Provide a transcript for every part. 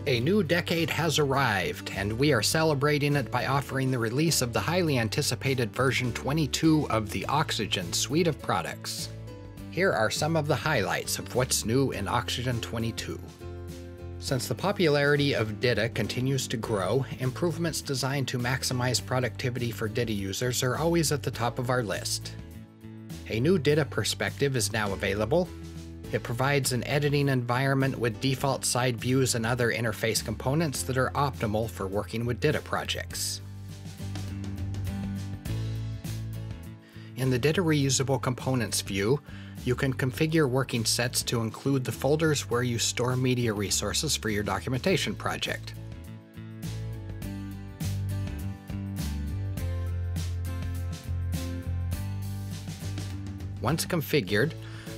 A new decade has arrived, and we are celebrating it by offering the release of the highly anticipated version 22 of the Oxygen suite of products. Here are some of the highlights of what's new in Oxygen 22. Since the popularity of DITA continues to grow, improvements designed to maximize productivity for DITA users are always at the top of our list. A new DITA perspective is now available. It provides an editing environment with default side views and other interface components that are optimal for working with DITA projects. In the DITA Reusable Components view, you can configure working sets to include the folders where you store media resources for your documentation project. Once configured,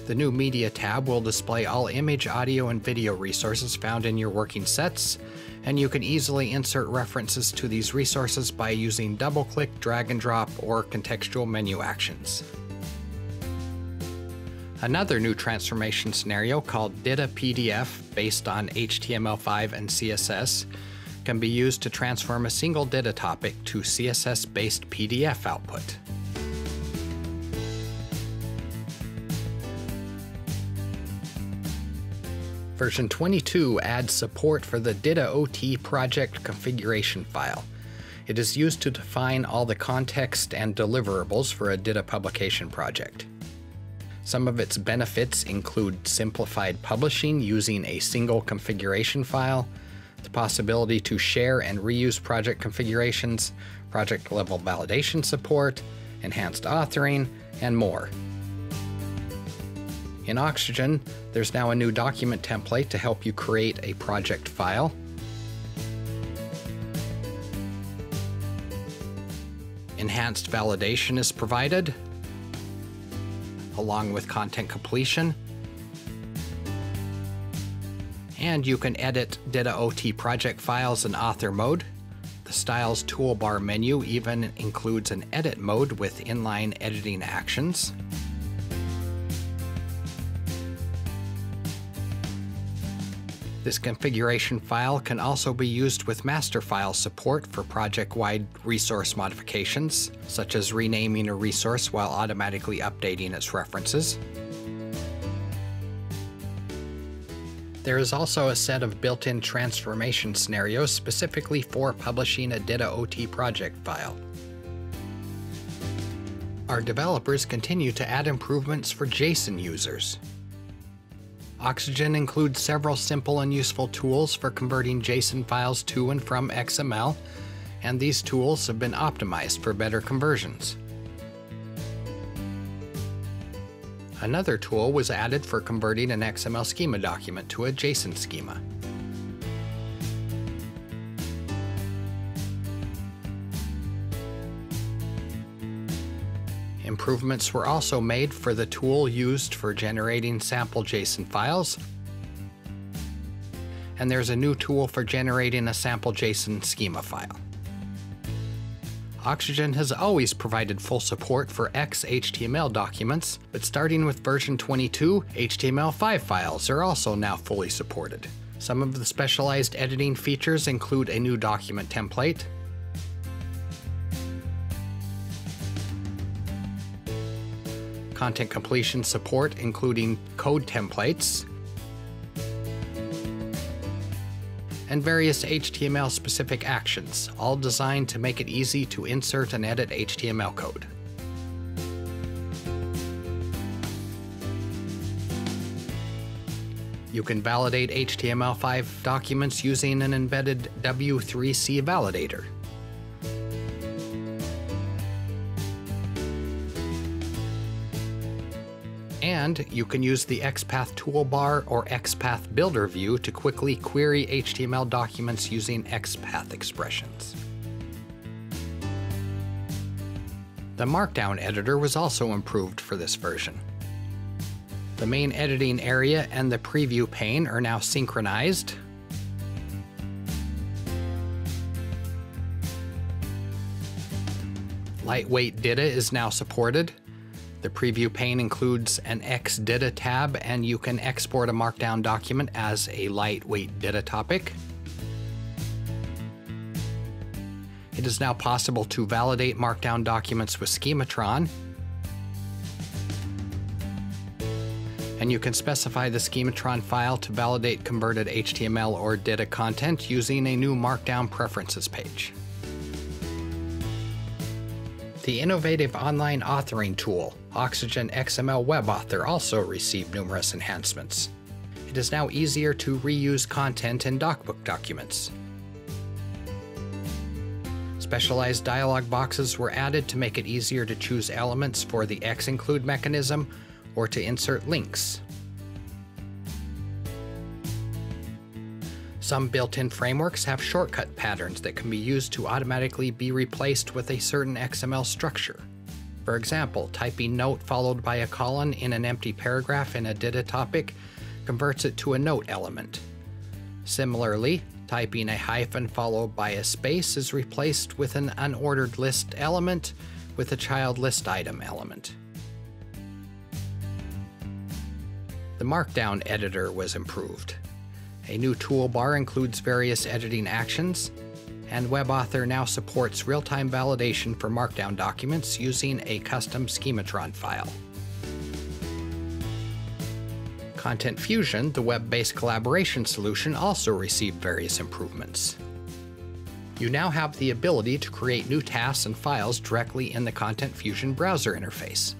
the new Media tab will display all image, audio, and video resources found in your working sets, and you can easily insert references to these resources by using double-click, drag and drop, or contextual menu actions. Another new transformation scenario called DITA PDF, based on HTML5 and CSS, can be used to transform a single DITA topic to CSS-based PDF output. Version 22 adds support for the DITA OT project configuration file. It is used to define all the context and deliverables for a DITA publication project. Some of its benefits include simplified publishing using a single configuration file, the possibility to share and reuse project configurations, project-level validation support, enhanced authoring, and more. In Oxygen, there's now a new document template to help you create a project file. Enhanced validation is provided, along with content completion. And you can edit DITA OT project files in author mode. The Styles toolbar menu even includes an edit mode with inline editing actions. This configuration file can also be used with master file support for project-wide resource modifications, such as renaming a resource while automatically updating its references. There is also a set of built-in transformation scenarios specifically for publishing a DITA OT project file. Our developers continue to add improvements for JSON users. Oxygen includes several simple and useful tools for converting JSON files to and from XML, and these tools have been optimized for better conversions. Another tool was added for converting an XML schema document to a JSON schema. Improvements were also made for the tool used for generating sample JSON files, and there's a new tool for generating a sample JSON schema file. Oxygen has always provided full support for XHTML documents, but starting with version 22, HTML5 files are also now fully supported. Some of the specialized editing features include a new document template, content completion support including code templates, and various HTML-specific actions, all designed to make it easy to insert and edit HTML code. You can validate HTML5 documents using an embedded W3C validator. And you can use the XPath toolbar or XPath builder view to quickly query HTML documents using XPath expressions. The Markdown editor was also improved for this version. The main editing area and the preview pane are now synchronized. Lightweight DITA is now supported. The preview pane includes an XDITA tab, and you can export a Markdown document as a lightweight DITA topic. It is now possible to validate Markdown documents with Schematron, and you can specify the Schematron file to validate converted HTML or DITA content using a new Markdown Preferences page. The innovative online authoring tool, Oxygen XML Web Author, also received numerous enhancements. It is now easier to reuse content in DocBook documents. Specialized dialog boxes were added to make it easier to choose elements for the X-include mechanism or to insert links. Some built-in frameworks have shortcut patterns that can be used to automatically be replaced with a certain XML structure. For example, typing note followed by a colon in an empty paragraph in a DITA topic converts it to a note element. Similarly, typing a hyphen followed by a space is replaced with an unordered list element with a child list item element. The Markdown editor was improved. A new toolbar includes various editing actions, and WebAuthor now supports real-time validation for Markdown documents using a custom Schematron file. Content Fusion, the web-based collaboration solution, also received various improvements. You now have the ability to create new tasks and files directly in the Content Fusion browser interface.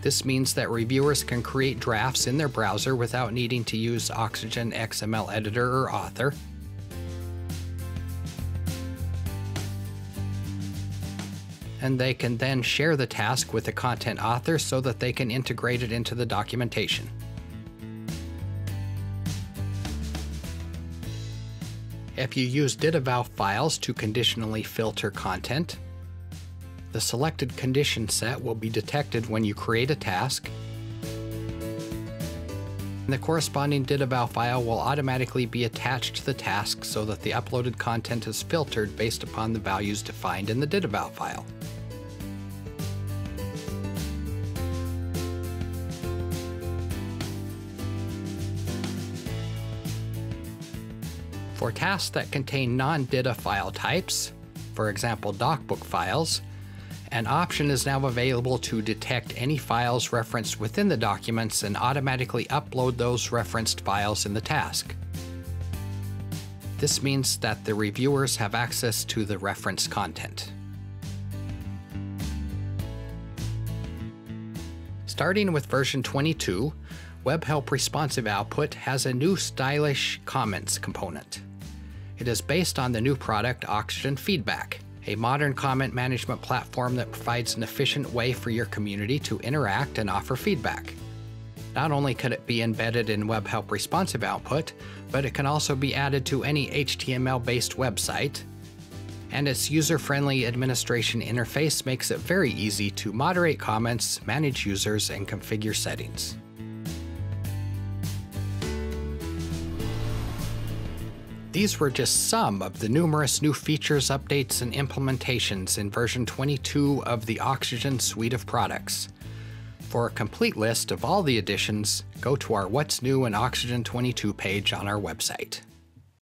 This means that reviewers can create drafts in their browser without needing to use Oxygen XML Editor or Author. And they can then share the task with the content author so that they can integrate it into the documentation. If you use DITA files to conditionally filter content, the selected condition set will be detected when you create a task, and the corresponding DITA file will automatically be attached to the task so that the uploaded content is filtered based upon the values defined in the DITA file. For tasks that contain non-DITA file types, for example DocBook files, an option is now available to detect any files referenced within the documents and automatically upload those referenced files in the task. This means that the reviewers have access to the referenced content. Starting with version 22, WebHelp Responsive Output has a new stylish comments component. It is based on the new product Oxygen Feedback, a modern comment management platform that provides an efficient way for your community to interact and offer feedback. Not only could it be embedded in WebHelp Responsive Output, but it can also be added to any HTML-based website, and its user-friendly administration interface makes it very easy to moderate comments, manage users, and configure settings. These were just some of the numerous new features, updates, and implementations in version 22 of the Oxygen suite of products. For a complete list of all the additions, go to our What's New in Oxygen 22 page on our website.